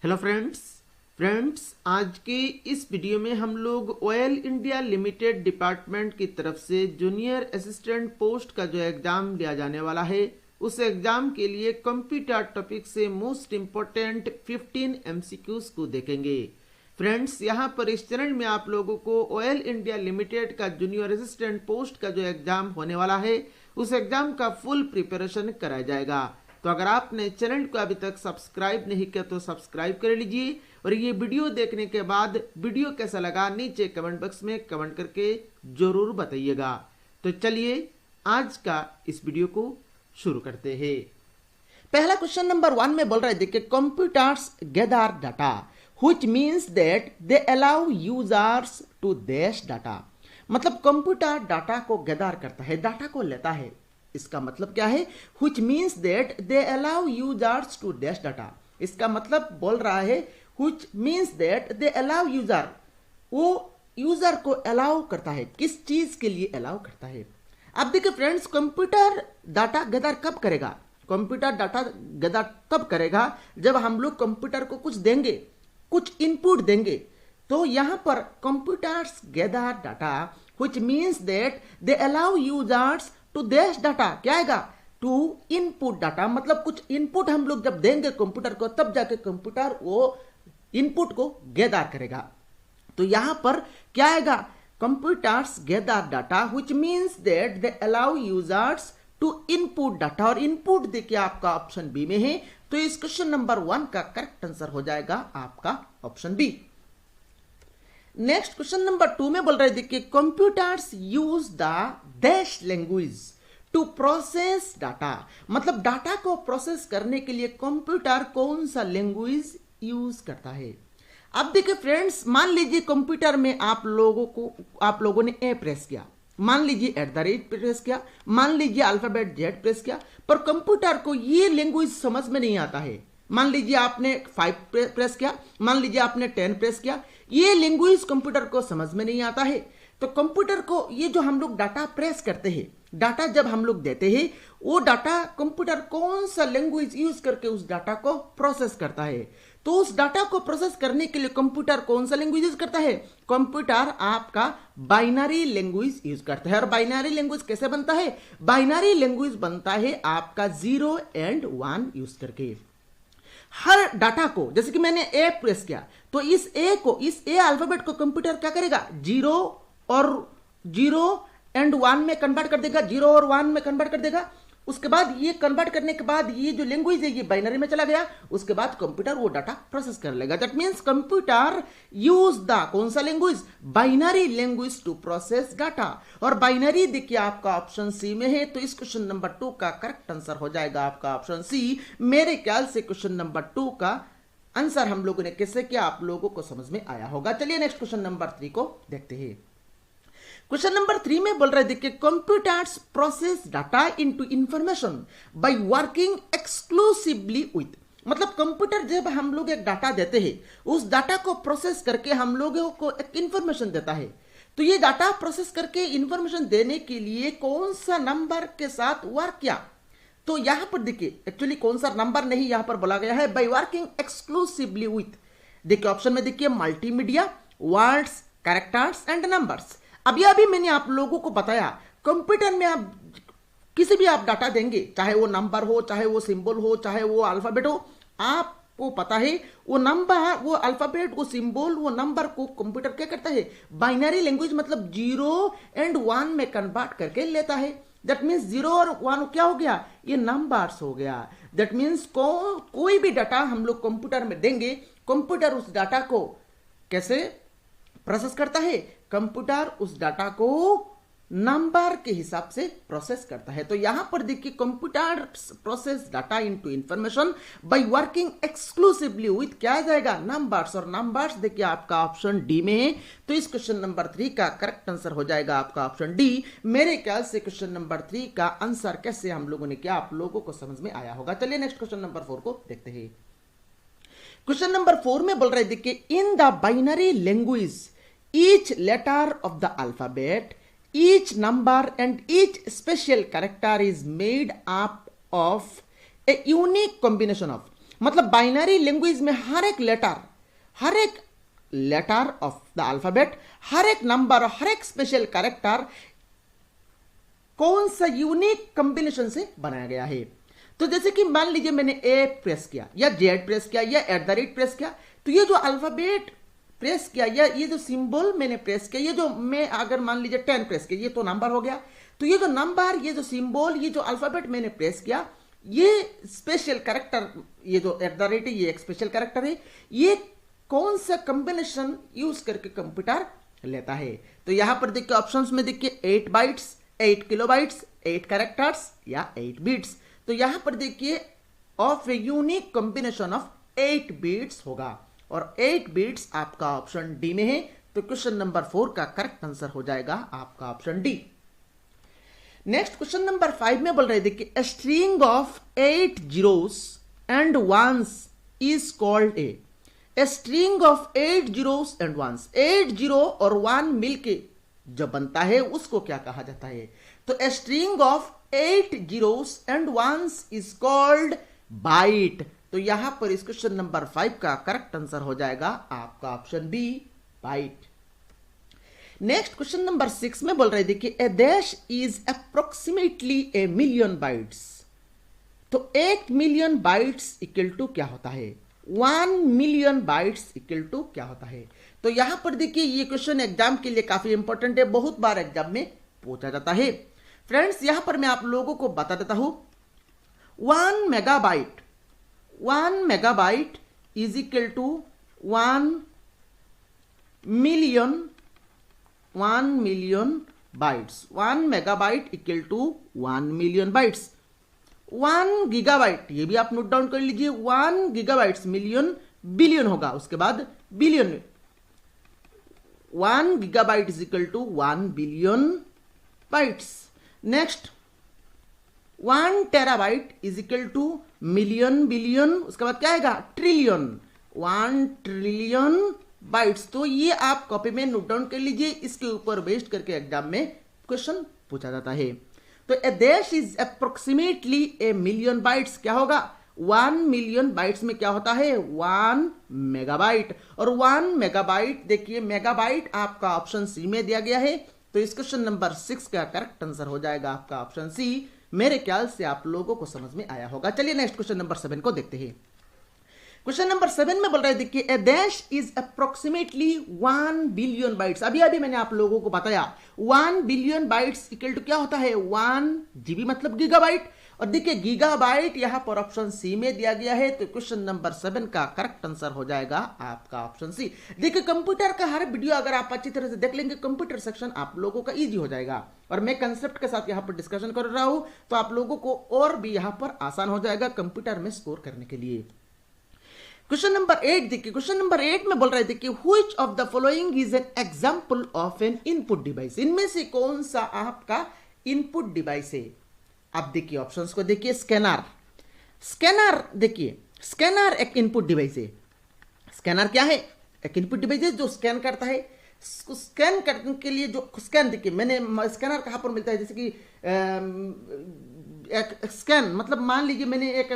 Hello friends आज के इस वीडियो में हम लोग ऑयल इंडिया लिमिटेड डिपार्टमेंट की तरफ से जूनियर असिस्टेंट पोस्ट का जो एग्जाम लिया जाने वाला है उस एग्जाम के लिए कंप्यूटर टॉपिक से मोस्ट इम्पोर्टेंट 15 एमसीक्यूज को देखेंगे। फ्रेंड्स यहाँ पर इस चैनल में आप लोगों को ऑयल इंडिया लिमिटेड का जूनियर असिस्टेंट पोस्ट का जो एग्जाम होने वाला है उस एग्जाम का फुल प्रिपरेशन कराया जाएगा। तो अगर आपने चैनल को अभी तक सब्सक्राइब नहीं किया तो सब्सक्राइब कर लीजिए और ये वीडियो देखने के बाद वीडियो कैसा लगा नीचे कमेंट बॉक्स में कमेंट करके जरूर बताइएगा। तो चलिए आज का इस वीडियो को शुरू करते हैं। पहला क्वेश्चन नंबर 1 में बोल रहा है, देखिए computers gather data which means that they allow users to dash data. मतलब कंप्यूटर डाटा को गैदर करता है, डाटा को लेता है। इसका मतलब क्या है? which means that they allow users to dash data। इसका मतलब बोल रहा है which means that they allow user, वो यूजर को अलाउ करता है। किस चीज के लिए अलाउ करता है? अब देखिए फ्रेंड्स, कंप्यूटर डाटा गैदर कब करेगा? कंप्यूटर डाटा गैदर तब करेगा जब हम लोग कंप्यूटर को कुछ देंगे, कुछ इनपुट देंगे। तो यहां पर computers gather data which means that they allow users to dash data. क्या आएगा? To input data. मतलब कुछ इनपुट हम लोग जब देंगे कंप्यूटर को तब जाके कंप्यूटर वो इनपुट को गैदर करेगा। तो यहां पर क्या आएगा? Computers gather data which means that they allow users to input data. और इनपुट देखिए आपका ऑप्शन बी में है, तो इस क्वेश्चन नंबर 1 का करेक्ट आंसर हो जाएगा आपका option B. Next question number 2 में बोल रहे, देखिए computers use the dash language to process data. मतलब डाटा को प्रोसेस करने के लिए कंप्यूटर कौन सा लैंग्वेज यूज करता है? अब देखिए फ्रेंड्स, मान लीजिए कंप्यूटर में आप लोगों ने ए प्रेस किया, मान लीजिए @ प्रेस किया, मान लीजिए अल्फाबेट जेड प्रेस किया, पर कंप्यूटर को ये लैंग्वेज समझ में नहीं आता है। मान लीजिए आपने 5 प्रेस किया, मान लीजिए आपने 10 प्रेस किया, ये लैंग्वेज कंप्यूटर को समझ में नहीं आता है। तो कंप्यूटर को ये जो हम लोग डाटा प्रेस करते हैं, डाटा जब हम लोग देते हैं, वो डाटा कंप्यूटर कौन सा लैंग्वेज यूज करके उस डाटा को प्रोसेस करता है। तो उस डाटा को प्रोसेस करने के लिए कंप्यूटर कौन सा लैंग्वेज यूज करता है? कंप्यूटर आपका बाइनरी लैंग्वेज यूज करता है। और बाइनरी लैंग्वेज कैसे बनता है? बाइनरी लैंग्वेज बनता है आपका 0 और 1 यूज करके। हर डाटा को, जैसे कि मैंने ए प्रेस किया, तो इस ए अल्फाबेट को कंप्यूटर क्या करेगा? 0 और 1 में कन्वर्ट कर देगा, 0 और 1 में कन्वर्ट कर देगा। उसके बाद ये कन्वर्ट करने के बाद ये जो लैंग्वेज है ये बाइनरी में चला गया। उसके बाद कंप्यूटर वो डाटा प्रोसेस कर लेगा। That means computer use the कौन सा language? Binary language to process data. और बाइनरी देखिए आपका ऑप्शन सी में है, तो इस क्वेश्चन नंबर 2 का करेक्ट आंसर हो जाएगा आपका ऑप्शन सी। मेरे ख्याल से क्वेश्चन नंबर 2 का आंसर हम लोगों ने कैसे किया आप लोगों को समझ में आया होगा। चलिए नेक्स्ट क्वेश्चन नंबर 3 को देखते हैं। क्वेश्चन नंबर 3 में बोल रहे, देखिए computers process data into information by working exclusively with. मतलब कंप्यूटर जब हम लोग एक डाटा देते हैं, उस डाटा को प्रोसेस करके हम लोगों को एक इंफॉर्मेशन देता है। तो ये डाटा प्रोसेस करके इंफॉर्मेशन देने के लिए कौन सा नंबर के साथ वर्क किया? तो यहां पर देखिए एक्चुअली कौन सा नंबर नहीं यहां पर बोला गया है, बाय वर्किंग एक्सक्लूसिवली विथ। देखिए ऑप्शन में देखिए multimedia, words, characters and numbers. अभी मैंने आप लोगों को बताया कंप्यूटर में आप किसी भी आप डाटा देंगे, चाहे वो नंबर हो, चाहे वो सिंबल हो, चाहे वो अल्फाबेट हो, आपको पता है वो नंबर, वो अल्फाबेट, वो सिंबल, वो नंबर को कंप्यूटर क्या करता है? बाइनरी लैंग्वेज मतलब 0 और 1 में कन्वर्ट करके लेता है। दैट मीन्स 0 और 1 क्या हो गया? ये नंबर्स हो गया। दैट मीन्स कोई भी डाटा हम लोग कंप्यूटर में देंगे, कंप्यूटर उस डाटा को कैसे प्रोसेस करता है? कंप्यूटर उस डाटा को नंबर के हिसाब से प्रोसेस करता है। तो यहां पर देखिए computer process data into information by working exclusively with क्या आ जाएगा? नंबर्स। और नंबर्स देखिए आपका ऑप्शन डी में है, तो इस क्वेश्चन नंबर 3 का करेक्ट आंसर हो जाएगा आपका ऑप्शन डी। मेरे ख्याल से क्वेश्चन नंबर 3 का आंसर कैसे हम लोगों ने किया आप लोगों को समझ में आया होगा। चलिए नेक्स्ट क्वेश्चन नंबर 4 को देखते हैं। क्वेश्चन नंबर 4 में बोल रहे, देखिए in the binary language each letter of the alphabet, each number and each special character is made up of a unique combination of। मतलब बाइनरी लैंग्वेज में हर एक लेटर ऑफ द अल्फाबेट, हर एक number, हर एक special character कौन सा unique combination से बनाया गया है। तो जैसे कि मान लीजिए मैंने ए प्रेस किया या जेड प्रेस किया या @ प्रेस किया, तो ये जो अल्फाबेट प्रेस किया या ये जो सिंबल मैंने प्रेस किया, ये जो मैं अगर मान लीजिए 10 प्रेस किया, ये तो नंबर हो गया। तो ये जो नंबर, ये जो सिंबल, ये जो अल्फाबेट मैंने प्रेस किया, ये स्पेशल कैरेक्टर, ये जो @ है ये एक स्पेशल कैरेक्टर है, ये कौन सा कॉम्बिनेशन यूज करके कंप्यूटर लेता है। तो यहां पर देखिए ऑप्शंस में देखिए 8 बाइट्स, 8 किलोबाइट्स, 8 कैरेक्टर्स या 8 बिट्स। तो यहां पर देखिए of a unique combination of 8 bits होगा और 8 बिट्स आपका ऑप्शन डी में है। तो क्वेश्चन नंबर 4 का करेक्ट आंसर हो जाएगा आपका option D. Next question number 5 में बोल रहे देखिए a string of 8 zeros and ones is called a string of 8 zeros and ones। 8 zero और 1 मिलके जो बनता है उसको क्या कहा जाता है। तो a string of 8 zeros and ones is called byte। तो यहां पर इस क्वेश्चन नंबर 5 का करेक्ट आंसर हो जाएगा आपका option B, byte. Next question number 6 में बोल रहे देखिए a dash is approximately a million bytes. तो 1 मिलियन बाइट्स इक्वल टू क्या होता है, 1 मिलियन बाइट्स इक्वल टू क्या होता है। तो यहां पर देखिए ये क्वेश्चन एग्जाम के लिए काफी इंपॉर्टेंट है, बहुत बार एग्जाम में पूछा जाता है। फ्रेंड्स यहां पर मैं आप लोगों को बता देता हूं 1 megabyte is equal to 1 million bytes. 1 megabyte equal to 1 million bytes. 1 gigabyte ये भी आप नोट डाउन कर लीजिए, 1 गीगाबाइट्स मिलियन बिलियन होगा, उसके बाद billion. 1 gigabyte is equal to 1 billion bytes. Next 1 terabyte is equal to million billion, उसके बाद क्या आएगा ट्रिलियन, 1 ट्रिलियन बाइट्स। तो ये आप कॉपी में नोट डाउन कर लीजिए, इसके ऊपर बेस्ड करके एग्जाम में क्वेश्चन पूछा जाता है। तो a dash is approximately a million bytes क्या होगा, 1 मिलियन बाइट्स में क्या होता है 1 मेगाबाइट। और 1 मेगाबाइट देखिए मेगाबाइट आपका ऑप्शन सी में दिया गया है। तो इस क्वेश्चन नंबर 6 का करेक्ट आंसर हो जाएगा आपका ऑप्शन सी। मेरे ख्याल से आप लोगों को समझ में आया होगा। चलिए नेक्स्ट क्वेश्चन नंबर 7 को देखते हैं। क्वेश्चन नंबर 7 में बोल रहे देखिए a dash is approximately 1 billion bytes. अभी मैंने आप लोगों को बताया 1 बिलियन बाइट्स इक्वल टू क्या होता है 1 जीबी मतलब गीगाबाइट। और देखिए गीगाबाइट यहां पर ऑप्शन सी में दिया गया है। तो क्वेश्चन नंबर 7 का करेक्ट आंसर हो जाएगा आपका ऑप्शन सी। देखिए कंप्यूटर का हर वीडियो अगर आप अच्छी तरह से देख लेंगे कंप्यूटर सेक्शन आप लोगों का इजी हो जाएगा। और मैं कंसेप्ट के साथ यहां पर डिस्कशन कर रहा हूं तो आप लोगों को और भी यहां पर आसान हो जाएगा कंप्यूटर में स्कोर करने के लिए। क्वेश्चन नंबर 8 देखिए, क्वेश्चन नंबर 8 में बोल रहे देखिए which of the following is an example of N input device. इनमें से कौन सा आपका इनपुट डिवाइस है। आप देखिए ऑप्शंस को देखिए, स्कैनर देखिए स्कैनर एक इनपुट डिवाइस है। स्कैनर क्या है, एक इनपुट डिवाइस है जो स्कैन करता है। स्कैन करने के लिए जो स्कैन देखिए मैंने स्कैनर कहां पर मिलता है, जैसे कि एक स्कैन मतलब मान लीजिए मैंने एक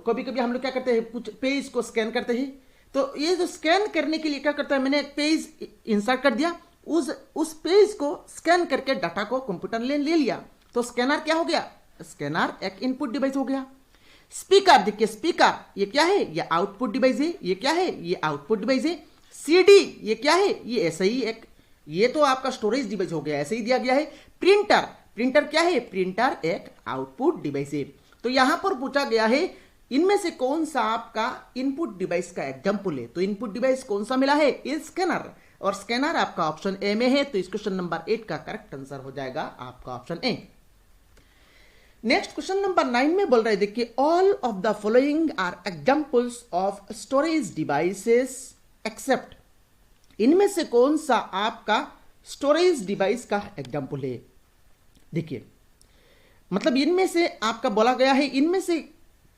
कभी कभी हम लोग क्या करते हैं कुछ पेज को स्कैन करते हैं। तो ये जो स्कैन करने के लिए क्या करता है मैंने एक पेज इंसर्ट कर दिया, उस पेज को स्कैन करके डाटा को कंप्यूटर ने ले लिया। तो स्कैनर क्या हो गया, स्कैनर एक इनपुट डिवाइस हो गया। स्पीकर देखिए, स्पीकर ये क्या है, ये आउटपुट डिवाइस है। ये क्या है, ये आउटपुट डिवाइस है। सीडी ये क्या है, ये ऐसा ही एक, ये तो आपका स्टोरेज डिवाइस हो गया, ऐसे ही दिया गया है। प्रिंटर क्या है, प्रिंटर एक आउटपुट डिवाइस है। तो यहां पर पूछा गया है इनमें से कौन सा आपका इनपुट डिवाइस का एग्जांपल है। तो इनपुट डिवाइस कौन सा मिला है, ये स्कैनर। और स्कैनर आपका ऑप्शन ए में है। तो इस क्वेश्चन नंबर 8 का करेक्ट आंसर हो जाएगा आपका option A. Next question number 9 में बोल रहे देखिए all of the following are examples of storage devices except. इनमें से कौन सा आपका स्टोरेज डिवाइस का एग्जांपल है। देखिए मतलब इनमें से आपका बोला गया है इनमें से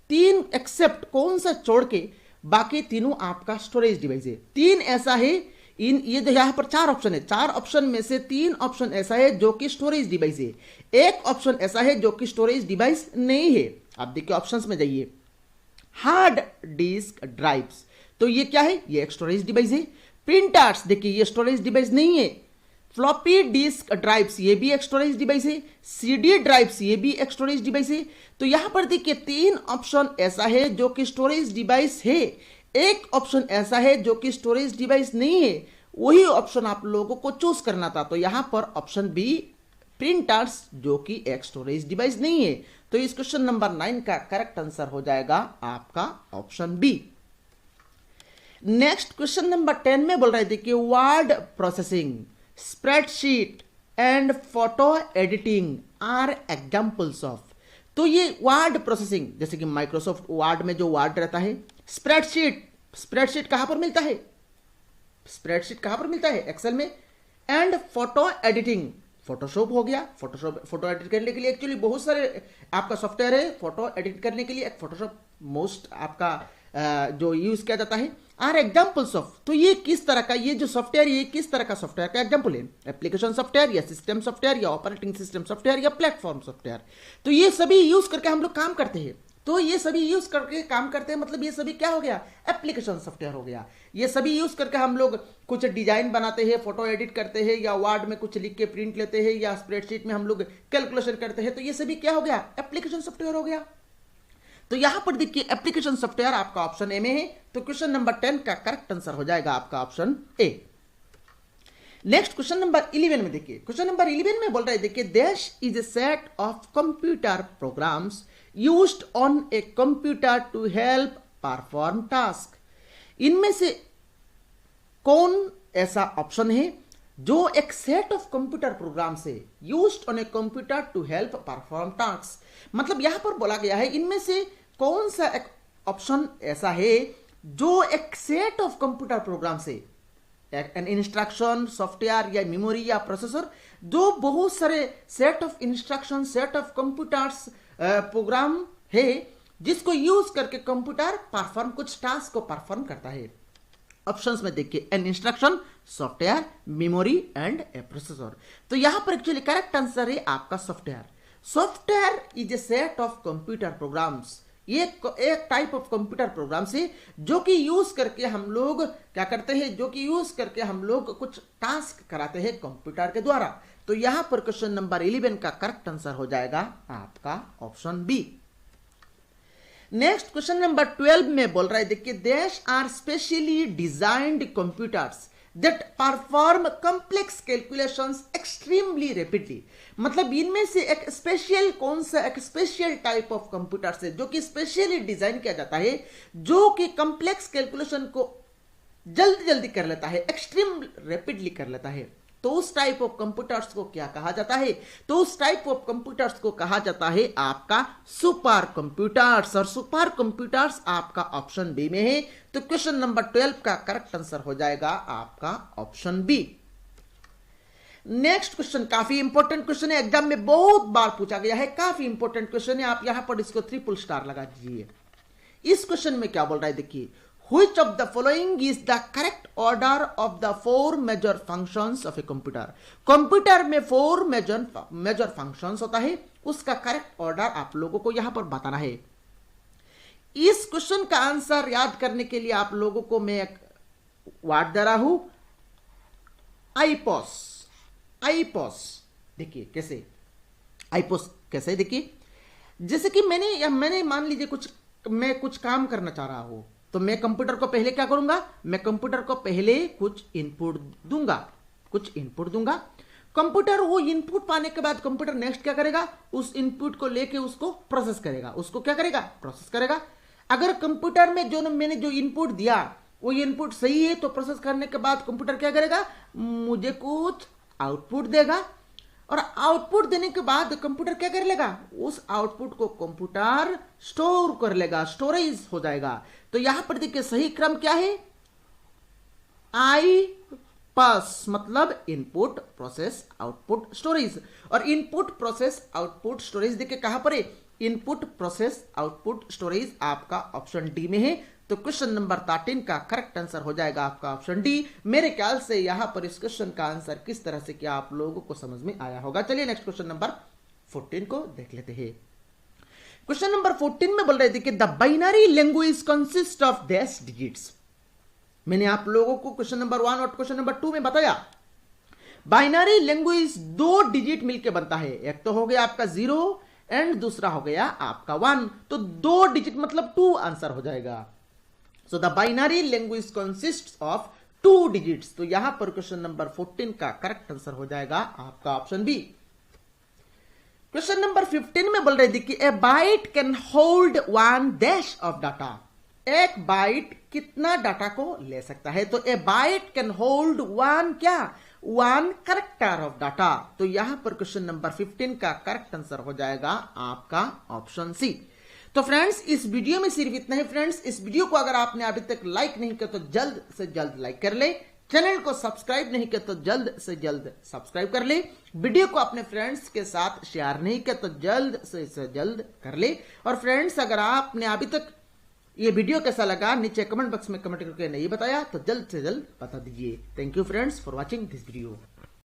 3 एक्सेप्ट कौन सा छोड़ के बाकी तीनों आपका स्टोरेज डिवाइस है। 3 ऐसा है ये जो यहां पर 4 ऑप्शन है, 4 ऑप्शन में से 3 ऑप्शन ऐसा है जो कि स्टोरेज डिवाइस है, 1 ऑप्शन ऐसा है जो कि स्टोरेज डिवाइस नहीं है। आप देखिए ऑप्शंस में जाइए, हार्ड डिस्क ड्राइव्स, तो ये क्या है, ये एक स्टोरेज डिवाइस है। प्रिंटर्स, देखिए ये स्टोरेज डिवाइस नहीं है। फ्लॉपी डिस्क ड्राइव्स, ये भी एक स्टोरेज डिवाइस है। सीडी ड्राइव्स, ये भी एक स्टोरेज डिवाइस है। तो यहां पर देखिए 3 ऑप्शन ऐसा है जो कि स्टोरेज डिवाइस है, एक ऑप्शन ऐसा है जो कि स्टोरेज डिवाइस नहीं है। वही ऑप्शन आप लोगों को चूज करना था। तो यहां पर ऑप्शन बी प्रिंटर्स, जो कि एक स्टोरेज डिवाइस नहीं है। तो इस क्वेश्चन नंबर 9 का करेक्ट आंसर हो जाएगा आपका option B. Next question number 10 में बोल रहे थे कि word processing, spreadsheet and photo editing are examples of. तो ये वर्ड प्रोसेसिंग, जैसे कि माइक्रोसॉफ्ट वर्ड में जो वर्ड रहता है, स्प्रेडशीट, स्प्रेडशीट कहां पर मिलता है, स्प्रेडशीट कहां पर मिलता है, एक्सेल में। एंड फोटो एडिटिंग, फोटोशॉप हो गया। फोटोशॉप, फोटो एडिट करने के लिए एक्चुअली बहुत सारे आपका सॉफ्टवेयर है फोटो एडिट करने के लिए। एक फोटोशॉप मोस्ट आपका जो यूज किया जाता है। आर एग्जांपल्स ऑफ, तो ये किस तरह का, ये जो सॉफ्टवेयर, ये किस तरह का सॉफ्टवेयर का एग्जांपल है, एप्लीकेशन सॉफ्टवेयर या सिस्टम सॉफ्टवेयर या ऑपरेटिंग सिस्टम सॉफ्टवेयर या प्लेटफॉर्म सॉफ्टवेयर। तो ये सभी यूज करके हम लोग काम करते हैं। तो ये सभी यूज करके काम करते हैं, मतलब ये सभी क्या हो गया, एप्लीकेशन सॉफ्टवेयर हो गया। ये सभी यूज करके हम लोग कुछ डिजाइन बनाते हैं, फोटो एडिट करते हैं, या वर्ड में कुछ लिख के प्रिंट लेते हैं, या स्प्रेडशीट में हम लोग कैलकुलेशन करते हैं। तो ये सभी क्या हो गया, एप्लीकेशन सॉफ्टवेयर हो गया। तो यहां पर देखिए एप्लीकेशन सॉफ्टवेयर आपका ऑप्शन ए में है। तो क्वेश्चन नंबर 10 का करेक्ट आंसर हो जाएगा आपका option A. Next question number 11 में देखिए, क्वेश्चन नंबर 11 में बोल रहे हैं, देखिए this is a set of computer programs used on a computer to help perform task. इनमें से कौन ऐसा ऑप्शन है जो एक सेट ऑफ कंप्यूटर प्रोग्राम से used on a computer to help perform task. मतलब यहां पर बोला गया है इनमें से कौन सा एक ऑप्शन ऐसा है जो एक सेट ऑफ कंप्यूटर प्रोग्राम से, एन इंस्ट्रक्शन सॉफ्टवेयर या मेमोरी या प्रोसेसर, जो बहुत सारे set of instruction, set of computers program है जिसको यूज करके कंप्यूटर परफॉर्म, कुछ टास्क को परफॉर्म करता है। ऑप्शंस में देखिए, an instruction, software, memory and a processor. तो यहां पर एक्चुअली करेक्ट आंसर है आपका software. Software is a set of computer programs, ये एक टाइप ऑफ कंप्यूटर प्रोग्राम से जो कि यूज करके हम लोग क्या करते हैं, जो कि यूज करके हम लोग कुछ टास्क कराते हैं कंप्यूटर के द्वारा। तो यहां पर क्वेश्चन नंबर 11 का करेक्ट आंसर हो जाएगा आपका option B. Next question number 12 में बोल रहा है, देखिए these are specially designed computers that perform complex calculations extremely rapidly. मतलब इनमें से एक स्पेशल, कौन सा एक स्पेशल टाइप ऑफ कंप्यूटर से जो कि स्पेशली डिजाइन किया जाता है, जो कि कॉम्प्लेक्स कैलकुलेशन को जल्दी जल्दी कर लेता है, एक्सट्रीम रैपिडली कर लेता है। तो उस टाइप ऑफ कंप्यूटर्स को क्या कहा जाता है, तो उस टाइप ऑफ कंप्यूटर्स को कहा जाता है आपका सुपर कंप्यूटर्स। और सुपर कंप्यूटर्स आपका ऑप्शन बी में है। तो क्वेश्चन नंबर 12 का करेक्ट आंसर हो जाएगा आपका ऑप्शन बी। नेक्स्ट क्वेश्चन काफी इंपॉर्टेंट क्वेश्चन है, एग्जाम में बहुत बार पूछा गया है, काफी इंपॉर्टेंट क्वेश्चन है। आप यहां पर इसको 3 स्टार लगा दीजिए। इस क्वेश्चन में क्या बोल रहा है, देखिए Which of the following is the correct order of the 4 major functions of a computer? Computer में 4 मेजर फंक्शंस होता है, उसका करेक्ट ऑर्डर आप लोगों को यहां पर बताना है। इस क्वेश्चन का आंसर याद करने के लिए आप लोगों को मैं एक वर्ड दे रहा हूं, आईपॉस। आईपॉस देखिए कैसे, आईपॉस कैसे, देखिए जैसे कि मैंने मान लीजिए मैं कुछ काम करना चाह रहा हूं, तो मैं कंप्यूटर को पहले क्या करूंगा, मैं कंप्यूटर को पहले कुछ इनपुट दूंगा, कंप्यूटर वो इनपुट पाने के बाद कंप्यूटर नेक्स्ट क्या करेगा, उस इनपुट को लेके उसको प्रोसेस करेगा, उसको क्या करेगा, प्रोसेस करेगा। अगर कंप्यूटर में मैंने जो इनपुट दिया वो इनपुट सही है तो प्रोसेस करने के बाद कंप्यूटर क्या करेगा, मुझे कुछ आउटपुट देगा, और आउटपुट देने के बाद कंप्यूटर क्या कर लेगा, उस आउटपुट को कंप्यूटर स्टोर कर लेगा, स्टोरेज हो जाएगा। तो यहां पर देखिए सही क्रम क्या है, आई पास, मतलब इनपुट प्रोसेस आउटपुट स्टोरेज। और इनपुट प्रोसेस आउटपुट स्टोरेज देखिए कहां पर है, इनपुट प्रोसेस आउटपुट स्टोरेज आपका ऑप्शन डी में है। तो क्वेश्चन नंबर 13 का करेक्ट आंसर हो जाएगा आपका ऑप्शन डी। मेरे ख्याल से यहां पर इस क्वेश्चन का आंसर किस तरह से क्या आप लोगों को समझ में आया होगा। चलिए नेक्स्ट क्वेश्चन नंबर 14 को देख लेते हैं। क्वेश्चन नंबर 14 में बोल रहे थे कि the binary language consist of dash digits. मैंने आप लोगों को क्वेश्चन नंबर 1 और क्वेश्चन नंबर 2 में बताया बाइनरी लैंग्वेज 2 डिजिट मिलकर बनता है। एक तो हो गया आपका 0 एंड दूसरा हो गया आपका 1, तो 2 डिजिट मतलब 2 आंसर हो जाएगा। So the binary language consist of 2 digits. तो यहां पर क्वेश्चन नंबर 14 का करेक्ट आंसर हो जाएगा आपका ऑप्शन बी। क्वेश्चन नंबर 15 में बोल रहे थे कि ए bite can hold 1 dash of data. एक बाइट कितना डाटा को ले सकता है? तो ए बाइट कैन होल्ड 1 क्या? 1 कैरेक्टर ऑफ डाटा। तो यहां पर क्वेश्चन नंबर 15 का करेक्ट आंसर हो जाएगा आपका ऑप्शन सी। तो फ्रेंड्स इस वीडियो में सिर्फ इतना ही। फ्रेंड्स इस वीडियो को अगर आपने अभी तक लाइक नहीं किया तो जल्द से जल्द लाइक कर ले। चैनल को सब्सक्राइब नहीं किया तो जल्द से जल्द सब्सक्राइब कर ले। वीडियो को अपने फ्रेंड्स के साथ शेयर नहीं किया तो जल्द से जल्द कर ले। और फ्रेंड्स अगर आपने अभी तक ये वीडियो कैसा लगा नीचे कमेंट बॉक्स में कमेंट करके नहीं बताया तो जल्द से जल्द बता दीजिए। Thank you friends for watching this video.